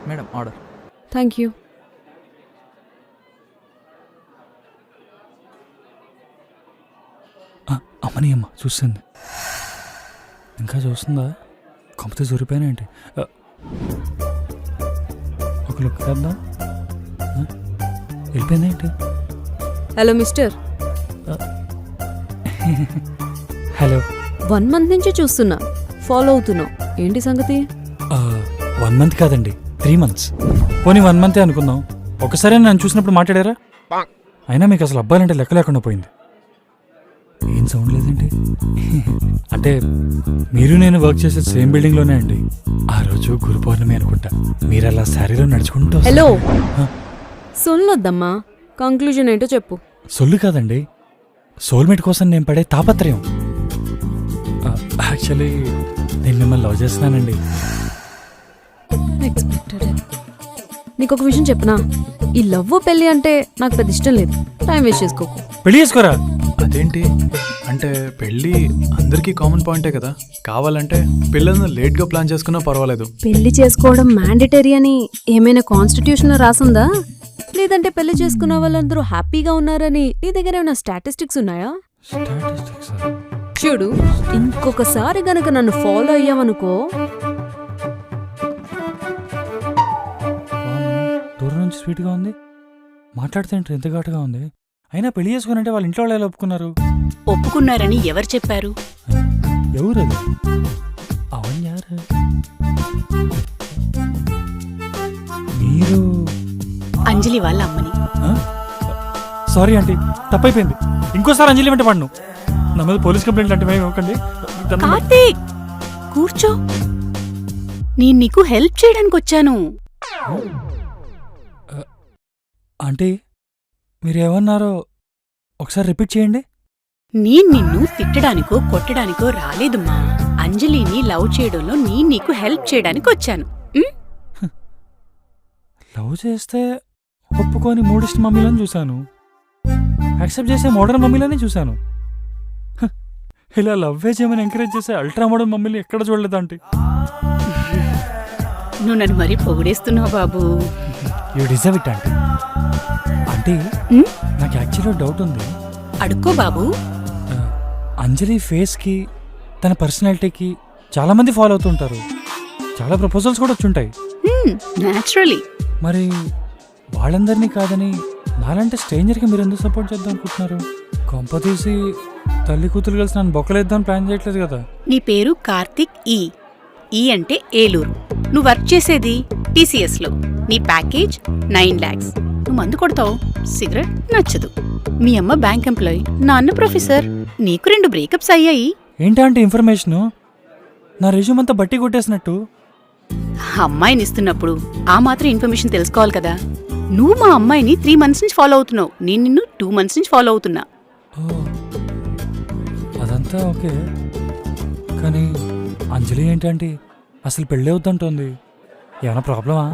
Madam order. Thank you. అమ్మని అమ్మ చూస్తుంది, ఇంకా చూస్తుందా? కొంపతో చూరిపోయినా ఏంటి? ఒక లుక్ కదా, వెళ్ళిపోయింది ఏంటి? Hello mister. హలో. 1 month నుంచి చూస్తున్నా, ఫాలో అవుతున్నావు, ఏంటి సంగతి? 1 month కాదండి, 3 months. పోనీ 1 month అనుకుందాం. ఒకసారి నన్ను చూసినప్పుడు మాట్లాడారా? అయినా మీకు అసలు అబ్బాయిలంటే లెక్క లేకుండా పోయింది. ఏం సౌండ్ లేదండి? అంటే మీరు నేను వర్క్ చేసే సేమ్ బిల్డింగ్లోనే అండి. ఆ రోజు గురు పౌర్ణమి అనుకుంటా, మీరు అలా శారీలో నడుచుకుంటూ. హలో, సొల్లొద్దమ్మా, కంక్లూజన్ ఏంటో చెప్పు. సొల్లు కాదండి, సోల్మేట్ కోసం నేను పడే తాపత్రయం. యాక్చువల్లీ నేను మిమ్మల్ని లవ్ చేస్తున్నానండి. నీకు ఒక విషయం చెప్పనా, ఈ లవ్ పెళ్లి అంటే నాకు పెద్ద ఇష్టం లేదు. టైం వేస్ట్ చేసుకోకు. పెళ్లి చేసుకోరా? అదేంటి అంటే పెళ్ళి అందరికీ కామన్ పాయింటే కదా. కావాలంటే పిల్లలను లేట్గా ప్లాన్ చేసుకున్నా పర్వాలేదు. పెళ్లి చేసుకోవడం మ్యాండేటరీ అని ఏమైనా కాన్స్టిట్యూషన్ లో రాసుందా? లేదంటే పెళ్లి చేసుకున్న వాళ్ళందరూ హ్యాపీగా ఉన్నారని నీ దగ్గర ఏమైనా స్టాటిస్టిక్స్ ఉన్నాయా? చూడు, ఇంకొకసారి గనక నన్ను ఫాలో అయ్యావనుకో. దూరం నుంచి స్వీట్గా ఉంది, మాట్లాడితే ఎంత ఘాటుగా ఉంది. అయినా పెళ్లి చేసుకునంటే వాళ్ళ ఇంట్లో వాళ్ళు ఎలా ఒప్పుకున్నారు? ఒప్పుకున్నారని ఎవరు చెప్పారు? ఎవరది? అవన్ యారు? మీరు అంజలి వాళ్ళ అమ్మని. సారీ ఆంటీ, తప్పైపోయింది. ఇంకోసారి అంజలి వెంట పడను. నా మీద పోలీస్ కంప్లైంట్ అంటే మేము ఇవ్వకండి. కార్తీక్, కూర్చో, నేను నీకు హెల్ప్ చేయడానికి వచ్చాను. ఆంటీ, మీరేమన్నారో ఒకసారి రిపీట్ చేయండి. నేను నిన్ను తిట్టడానికో కొట్టడానికో రాలేదుమ్మా. అంజలిని లవ్ చేయడంలో నేను నీకు హెల్ప్ చేయడానికి వచ్చాను. లవ్ చేస్తే ఒప్పుకొని మూడిస్ట్ మమ్మీలను చూశాను, యాక్సెప్ట్ చేసే మోడర్న్ మమ్మీలని చూశాను. ఇలా లవ్వే చేయమని ఎంకరేజ్ చేసే అల్ట్రా మోడర్న్ మమ్మీని ఎక్కడ చూడలేదు ఆంటీ. నువ్వు నన్ను మరీ పొగిడేస్తున్నావు బాబు. You deserve it aunty. Aunty, నాకు యాక్చువల్గా డౌట్ ఉంది. అడుక్కో బాబు. అంజలి ఫేస్కి తన పర్సనాలిటీకి చాలా మంది ఫాలో అవుతుంటారు, చాలా ప్రపోజల్స్ కూడా వచ్చుంటాయి. న్యాచురలీ. మరి వాళ్ళందరినీ కాదని నాలంటే స్ట్రేంజర్కి మీరు ఎందుకు సపోర్ట్ చేద్దాం అనుకుంటున్నారు? కొంప తీసి తల్లి కూతురు కలిసి నన్ను బొక్కలేద్దాం ప్లాన్ చేయట్లేదు కదా? నీ పేరు కార్తిక్ ఈ అంటే ఏలూరు. నువ్వు వర్క్ చేసేది TCS లో. నీ ప్యాకేజ్ 9 lakhs. నువ్వు మందు కొడతావు, సిగరెట్ నచ్చదు. మీ అమ్మ బ్యాంక్ ఎంప్లాయీ, నాన్న ప్రొఫెసర్. నీకు 2 బ్రేకప్స్ అయ్యాయి. ఏంటంటే ఇన్ఫర్మేషను నా రెజ్యూమ్ అంతా బట్టి కొట్టేసినట్టు. అమ్మాయిని ఇస్తున్నప్పుడు ఆ మాత్రం ఇన్ఫర్మేషన్ తెలుసుకోవాలి కదా. నువ్వు మా అమ్మాయిని 3 months నుంచి ఫాలో అవుతున్నావు, నేను నిన్ను 2 months నుంచి ఫాలో అవుతున్నా. అదంతా ఓకే, కానీ అంజలి ఏంటంటే అసలు పెళ్ళి అవుతుంటుంది. ఏమైనా ప్రాబ్లమా?